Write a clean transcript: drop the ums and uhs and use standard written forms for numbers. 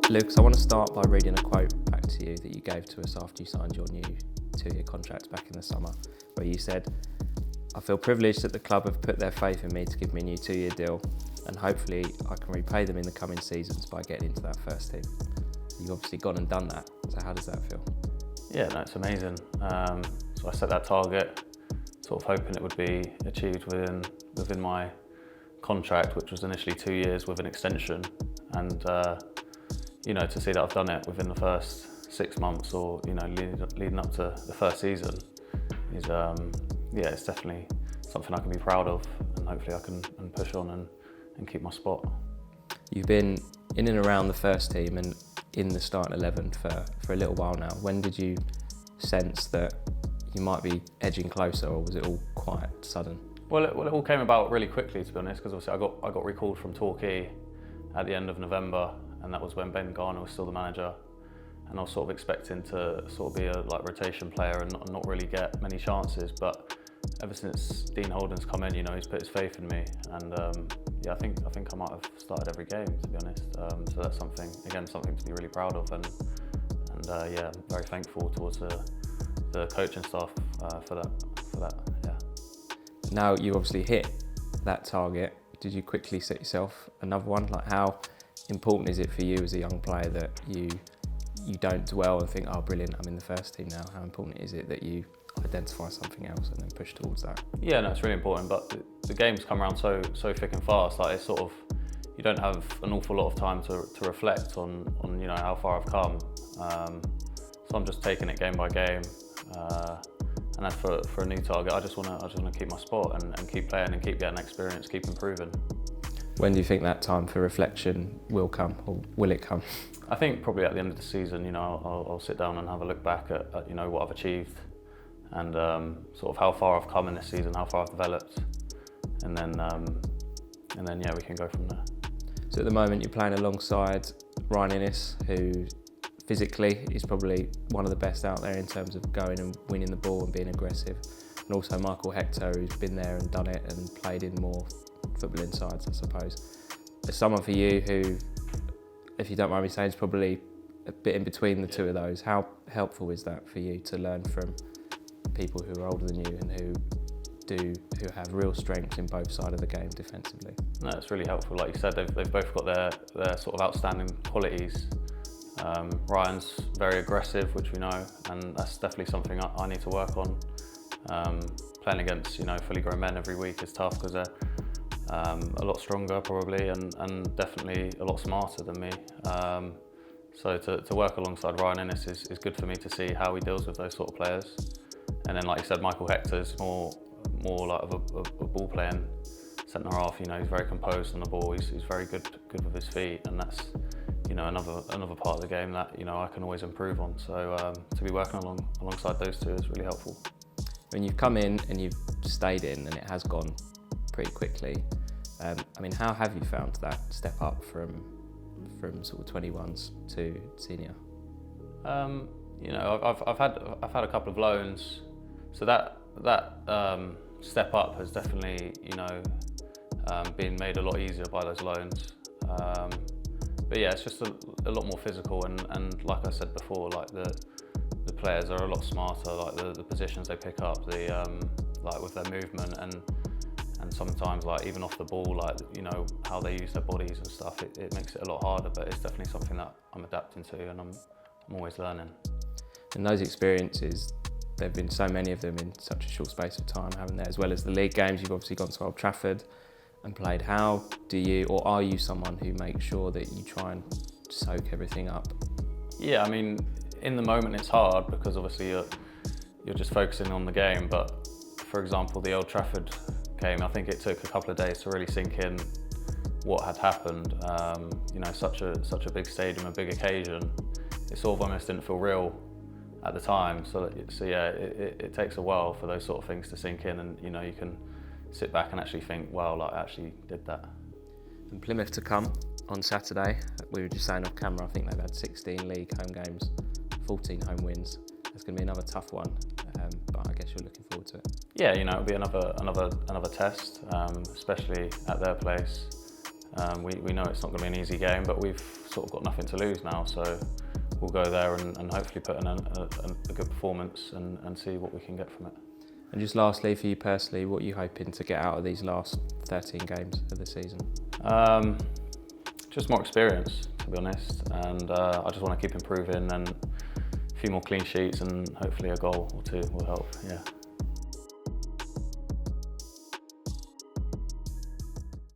Lucas, I want to start by reading a quote back to you that you gave to us after you signed your new 2-year contract back in the summer, where you said, "I feel privileged that the club have put their faith in me to give me a new 2-year deal, and hopefully I can repay them in the coming seasons by getting into that first team." You've obviously gone and done that, so how does that feel? Yeah, no, it's amazing. So I set that target, sort of hoping it would be achieved within my contract, which was initially 2 years with an extension. And to see that I've done it within the first 6 months, or leading up to the first season, is it's definitely something I can be proud of, and hopefully I can push on and keep my spot. You've been in and around the first team and in the starting 11 for a little while now. When did you sense that you might be edging closer, or was it all quite sudden? Well, it all came about really quickly, to be honest, because obviously I got recalled from Torquay at the end of November, and that was when Ben Garner was still the manager, and I was sort of expecting to sort of be a rotation player and not really get many chances. But ever since Dean Holden's come in, he's put his faith in me, and I think I might have started every game, to be honest. So that's something to be really proud of, and I'm very thankful towards the coaching staff for that. Yeah. Now you obviously hit that target. Did you quickly set yourself another one? Like, how important is it for you as a young player that you don't dwell and think, "Oh, brilliant, I'm in the first team now"? How important is it that you identify something else and then push towards that? Yeah, no, it's really important. But the games come around so thick and fast. Like, it's sort of, you don't have an awful lot of time to reflect on how far I've come. So I'm just taking it game by game. And as for a new target, I just want to keep my spot and keep playing and keep getting experience, keep improving. When do you think that time for reflection will come, or will it come? I think probably at the end of the season. I'll sit down and have a look back at what I've achieved, and sort of how far I've come in this season, how far I've developed, and then we can go from there. So at the moment you're playing alongside Ryan Innes, who physically is probably one of the best out there in terms of going and winning the ball and being aggressive, and also Michael Hector, who's been there and done it and played in more footballing sides, I suppose. There's someone for you who, if you don't mind me saying, is probably a bit in between the two of those. How helpful is that for you to learn from people who are older than you and who have real strengths in both sides of the game defensively? No, it's really helpful. Like you said, they've both got their sort of outstanding qualities. Ryan's very aggressive, which we know, and that's definitely something I need to work on. Playing against fully grown men every week is tough, because they're a lot stronger probably, and definitely a lot smarter than me. So to work alongside Ryan Innes is good for me to see how he deals with those sort of players. And then, like you said, Michael Hector's more like of a ball playing centre half. He's very composed on the ball. He's very good with his feet, and that's another part of the game that I can always improve on. So to be working alongside those two is really helpful. When you've come in and you've stayed in, and it has gone pretty quickly, how have you found that step up from sort of 21s to senior? I've had a couple of loans, so that step up has definitely been made a lot easier by those loans. But yeah, it's just a lot more physical, and like I said before, like the players are a lot smarter. Like the positions they pick up, like with their movement, and sometimes like even off the ball, like how they use their bodies and stuff. It makes it a lot harder, but it's definitely something that I'm adapting to, and I'm always learning. And those experiences, there've been so many of them in such a short space of time, haven't there? As well as the league games, you've obviously gone to Old Trafford and played. How do you, or are you someone who makes sure that you try and soak everything up? Yeah, in the moment it's hard, because obviously you're just focusing on the game. But for example, the Old Trafford game, I think it took a couple of days to really sink in what had happened. Such a big stadium, a big occasion. It sort of almost didn't feel real at the time. So yeah, it takes a while for those sort of things to sink in, and you can sit back and actually think, wow, like I actually did that. And Plymouth to come on Saturday. We were just saying off camera, I think they've had 16 league home games, 14 home wins. It's going to be another tough one, but I guess you're looking forward to it. Yeah, it'll be another test, especially at their place. We know it's not going to be an easy game, but we've sort of got nothing to lose now, so we'll go there and hopefully put in a good performance and see what we can get from it. And just lastly, for you personally, what are you hoping to get out of these last 13 games of the season? Just more experience, to be honest, and I just want to keep improving, and a few more clean sheets and hopefully a goal or two will help, yeah.